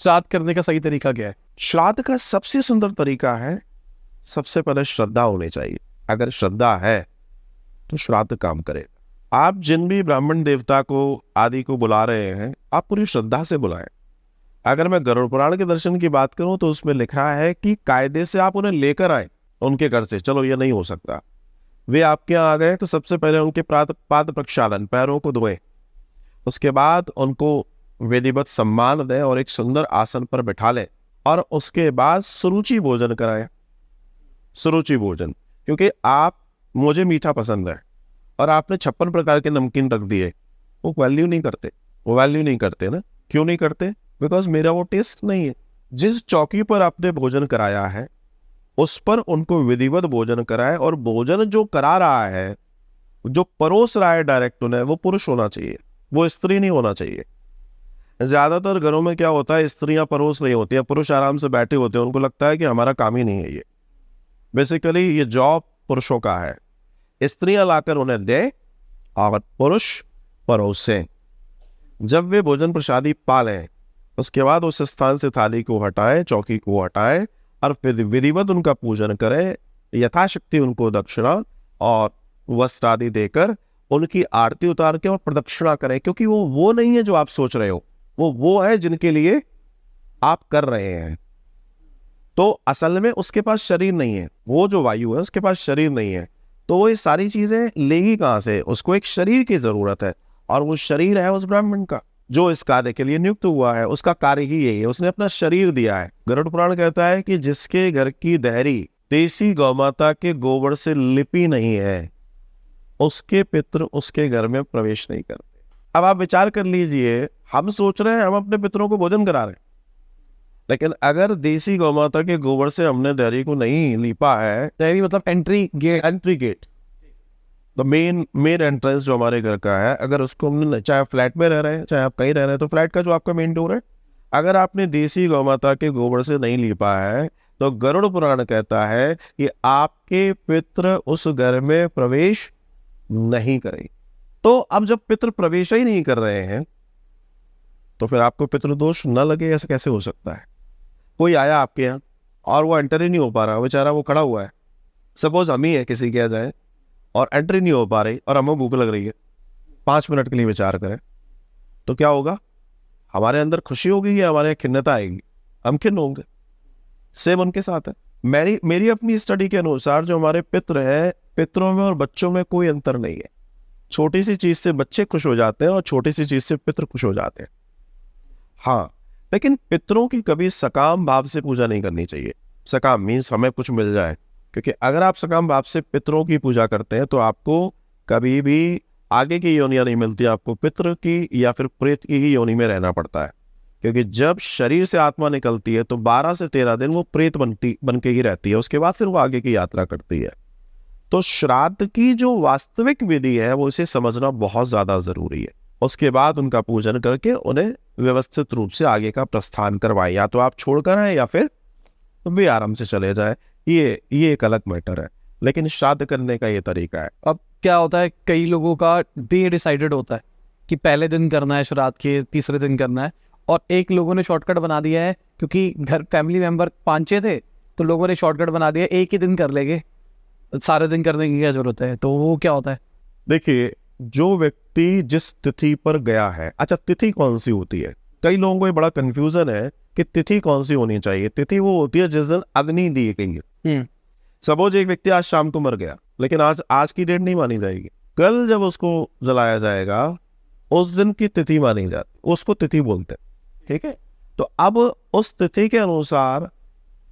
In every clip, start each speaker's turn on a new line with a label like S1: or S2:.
S1: श्राद्ध करने का सही तरीका क्या है?
S2: श्राद्ध का सबसे सुंदर तरीका है, सबसे पहले श्रद्धा होनी चाहिए। अगर श्रद्धा है तो श्राद्ध काम करेगा। आप जिन भी ब्राह्मण देवता को आदि को बुला रहे हैं, आप पूरी श्रद्धा से बुलाएं। अगर मैं गरुड़ पुराण के दर्शन की बात करूं तो उसमें लिखा है कि कायदे से आप उन्हें लेकर आए उनके घर से। चलो ये नहीं हो सकता, वे आपके यहाँ आ गए तो सबसे पहले उनके पाद प्रक्षालन, पैरों को धोएं, उसके बाद उनको विधिवत सम्मान दें और एक सुंदर आसन पर बिठा लें, और उसके बाद सुरुचि भोजन कराएं। सुरुचि भोजन, क्योंकि मुझे मीठा पसंद है और आपने 56 प्रकार के नमकीन रख दिए, वो वैल्यू नहीं करते ना। क्यों नहीं करते? बिकॉज मेरा वो टेस्ट नहीं है। जिस चौकी पर आपने भोजन कराया है उस पर उनको विधिवत भोजन कराए, और भोजन जो करा रहा है, जो परोस रहा है डायरेक्ट उन्हें, वो पुरुष होना चाहिए, वो स्त्री नहीं होना चाहिए। ज्यादातर घरों में क्या होता है, स्त्रियां परोस रही होती है, पुरुष आराम से बैठे होते हैं, उनको लगता है कि हमारा काम ही नहीं है ये। बेसिकली ये जॉब पुरुषों का है। स्त्रियां लाकर उन्हें दे और पुरुष परोसे। जब वे भोजन प्रसादी पा लें उसके बाद उस स्थान से थाली को हटाए, चौकी को हटाए, और फिर विधिवत उनका पूजन करें, यथाशक्ति उनको दक्षिणा और वस्त्र आदि देकर उनकी आरती उतार के और प्रदक्षिणा करें। क्योंकि वो नहीं है जो आप सोच रहे हो, वो है जिनके लिए आप कर रहे हैं। तो असल में उसके पास शरीर नहीं है, वो जो वायु है उसके पास शरीर नहीं है, तो वो ये सारी चीजें लेगी कहां से? उसको एक शरीर की जरूरत है, और वो शरीर है उस ब्राह्मण का जो इस कार्य के लिए नियुक्त हुआ है। उसका कार्य ही यही है, उसने अपना शरीर दिया है। गरुड़ पुराण कहता है कि जिसके घर की देहरी देसी गौमाता के गोबर से लिपी नहीं है, उसके पितृ उसके घर में प्रवेश नहीं करते। अब आप विचार कर लीजिए, हम सोच रहे हैं हम अपने पितरों को भोजन करा रहे हैं, लेकिन अगर देसी गौमाता के गोबर से हमने देहरी को नहीं लीपा है,
S1: देहरी मतलब एंट्री गेट,
S2: तो मेन एंट्रेंस जो हमारे घर का है, अगर उसको हमने, चाहे फ्लैट में रह रहे हैं चाहे आप कहीं रह रहे हैं, तो फ्लैट का जो आपका मेन डोर है, अगर आपने देसी गौमाता के गोबर से नहीं लीपा है, तो गरुड़ पुराण कहता है कि आपके पितृ उस घर में प्रवेश नहीं करें। तो अब जब पितृ प्रवेश ही नहीं कर रहे हैं तो फिर आपको पितृदोष न लगे, ऐसा कैसे हो सकता है? कोई आया आपके यहाँ और वो एंटर ही नहीं हो पा रहा, बेचारा वो खड़ा हुआ है, सपोज हम ही है किसी के जाए, और एंट्री नहीं हो पा रही और हमें भूख लग रही है, 5 मिनट के लिए विचार करें तो क्या होगा? हमारे अंदर खुशी होगी या हमारे खिन्नता आएगी? हम खिन्न होंगे। सेम उनके साथ है। मेरी अपनी स्टडी के अनुसार जो हमारे पितृ हैं, पितरों में और बच्चों में कोई अंतर नहीं है। छोटी सी चीज से बच्चे खुश हो जाते हैं और छोटी सी चीज से पितृ खुश हो जाते हैं। हाँ, लेकिन पितरों की कभी सकाम भाव से पूजा नहीं करनी चाहिए। सकाम मीन्स हमें कुछ मिल जाए, क्योंकि अगर आप सकाम भाव से पितरों की पूजा करते हैं तो आपको कभी भी आगे की योनियां नहीं मिलती, आपको पितृ की या फिर प्रेत की ही योनि में रहना पड़ता है। क्योंकि जब शरीर से आत्मा निकलती है तो 12 से 13 दिन वो प्रेत बन के ही रहती है, उसके बाद फिर वो आगे की यात्रा करती है। तो श्राद्ध की जो वास्तविक विधि है वो इसे समझना बहुत ज्यादा जरूरी है। उसके बाद उनका पूजन करके उन्हें व्यवस्थित रूप से आगे का प्रस्थान करवाएं, या तो आप छोड़कर आए या फिर वे आराम से चले जाए। ये एक अलग मैटर है, लेकिन श्राद्ध करने का ये तरीका है।
S1: अब क्या होता है, कई लोगों का डे डिसाइडेड होता है कि पहले दिन करना है श्राद्ध के, तीसरे दिन करना है, और एक लोगों ने शॉर्टकट बना दिया है, क्योंकि घर फैमिली मेंबर 5-6 थे तो लोगों ने शॉर्टकट बना दिया, एक ही दिन कर लेंगे, सारे दिन करने की क्या जरूरत है? तो वो क्या होता है?
S2: देखिए, जो व्यक्ति जिस तिथि पर गया है, अच्छा तिथि कौन सी होती है, कई लोगों को ये बड़ा कंफ्यूजन है कि तिथि कौन सी होनी चाहिए। तिथि वो होती है जिस दिन अग्नि दी गई है। सपोज एक व्यक्ति आज शाम को मर गया, लेकिन आज की डेट नहीं मानी जाएगी, कल जब उसको जलाया जाएगा उस दिन की तिथि मानी जाती, उसको तिथि बोलते हैं। ठीक है, तो अब उस तिथि के अनुसार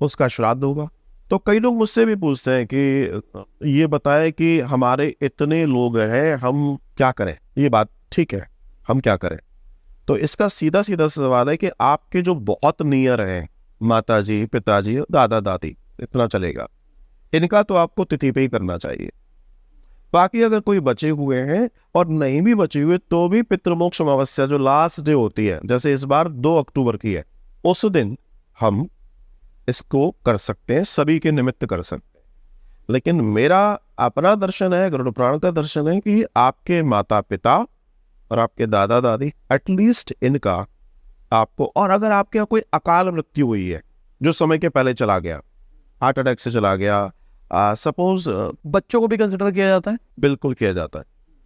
S2: उसका श्राद्ध होगा। तो कई लोग मुझसे भी पूछते हैं कि ये बताएं कि हमारे इतने लोग हैं, हम क्या करें? ये बात ठीक है, हम क्या करें? तो इसका सीधा सीधा सवाल है कि आपके जो बहुत नियर हैं, माता जी, पिताजी, दादा दादी, इतना चलेगा, इनका तो आपको तिथि पे ही करना चाहिए। बाकी अगर कोई बचे हुए हैं और नहीं भी बचे हुए तो भी पितृमोक्ष अमावस्या जो लास्ट डे होती है, जैसे इस बार 2 अक्टूबर की है, उस दिन हम इसको कर सकते हैं, सभी के निमित्त कर सकते हैं। लेकिन मेरा अपना दर्शन है, गरुड़ पुराण का दर्शन है कि आपके माता पिता और आपके दादा दादी एटलीस्ट इनका आपको। और अगर आपके यहाँ कोई अकाल मृत्यु हुई है जो समय के पहले चला गया, हार्ट अटैक से चला गया, सपोज,
S1: बच्चों को भी कंसिडर किया जाता है?
S2: बिल्कुल किया जाता है।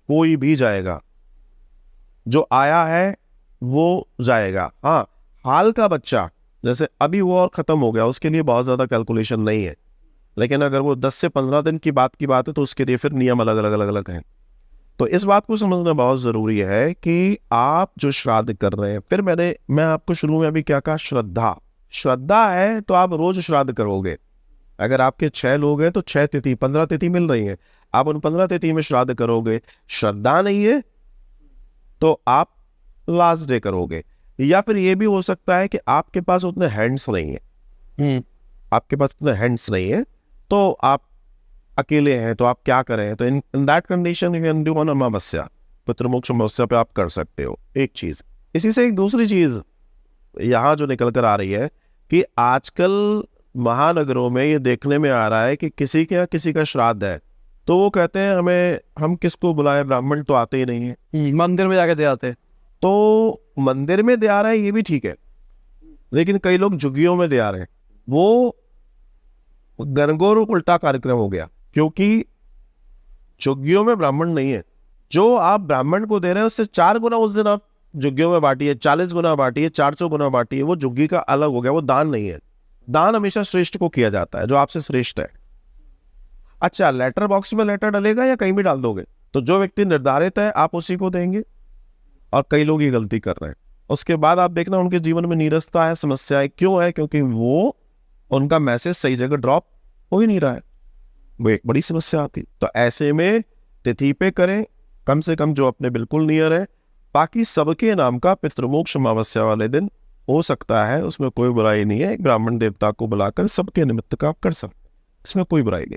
S2: कोई भी जाएगा, जो आया है वो जाएगा। हाँ, हाल का बच्चा जैसे अभी वो और खत्म हो गया, उसके लिए बहुत ज्यादा कैलकुलेशन नहीं है, लेकिन अगर वो 10 से 15 दिन की बात है तो उसके लिए फिर नियम अलग अलग अलग अलग हैं। तो इस बात को समझना बहुत जरूरी है कि आप जो श्राद्ध कर रहे हैं, फिर मैं आपको शुरू में अभी क्या कहा, श्रद्धा है तो आप रोज श्राद्ध करोगे। अगर आपके 6 लोग हैं तो 6 तिथि 15 तिथि मिल रही है, आप उन 15 तिथि में श्राद्ध करोगे। श्रद्धा नहीं है तो आप लास्ट डे करोगे। या फिर ये भी हो सकता है कि आपके पास उतने हैंड्स नहीं है, आपके पास उतने हैंड्स नहीं है, तो आप अकेले हैं, तो आप क्या करें, तो in that condition you can do on अमावस्या, पितृमोक्ष अमावस्या पे आप कर सकते हो। एक चीज, इसी से एक दूसरी चीज यहाँ जो निकल कर आ रही है कि आजकल महानगरों में ये देखने में आ रहा है कि किसी के यहाँ किसी का श्राद्ध है तो वो कहते हैं हम किसको बुलाएं, ब्राह्मण तो आते ही नहीं है,
S1: मंदिर में जाके दे आते हैं।
S2: तो मंदिर में दे आ रहा है ये भी ठीक है, लेकिन कई लोग झुग्गियों में दे आ रहे हैं। वो गनगौर उल्टा कार्यक्रम हो गया, क्योंकि झुग्गियों में ब्राह्मण नहीं है। जो आप ब्राह्मण को दे रहे हैं उससे 4 गुना उस दिन आप झुग्गियों में बांटिए, 40 गुना बांटिए, 400 गुना बांटिए, वो झुग्गी का अलग हो गया, वो दान नहीं है। दान हमेशा श्रेष्ठ को किया जाता है, जो आपसे श्रेष्ठ है। अच्छा, लेटर बॉक्स में लेटर डलेगा या कहीं भी डाल दोगे, तो जो व्यक्ति निर्धारित है आप उसी को देंगे। और कई लोग ये गलती कर रहे हैं, उसके बाद आप देखना उनके जीवन में नीरसता है, समस्याएं क्यों है, क्योंकि वो उनका मैसेज सही जगह ड्रॉप हो ही नहीं रहा है, वो एक बड़ी समस्या आती। तो ऐसे में तिथि पे करें, कम से कम जो अपने बिल्कुल नियर है। बाकी सबके नाम का पितृमोक्ष अमावस्या वाले दिन हो सकता है, उसमें कोई बुराई नहीं है। एक ब्राह्मण देवता को बुलाकर सबके निमित्त का आप कर सकते, इसमें कोई बुराई नहीं।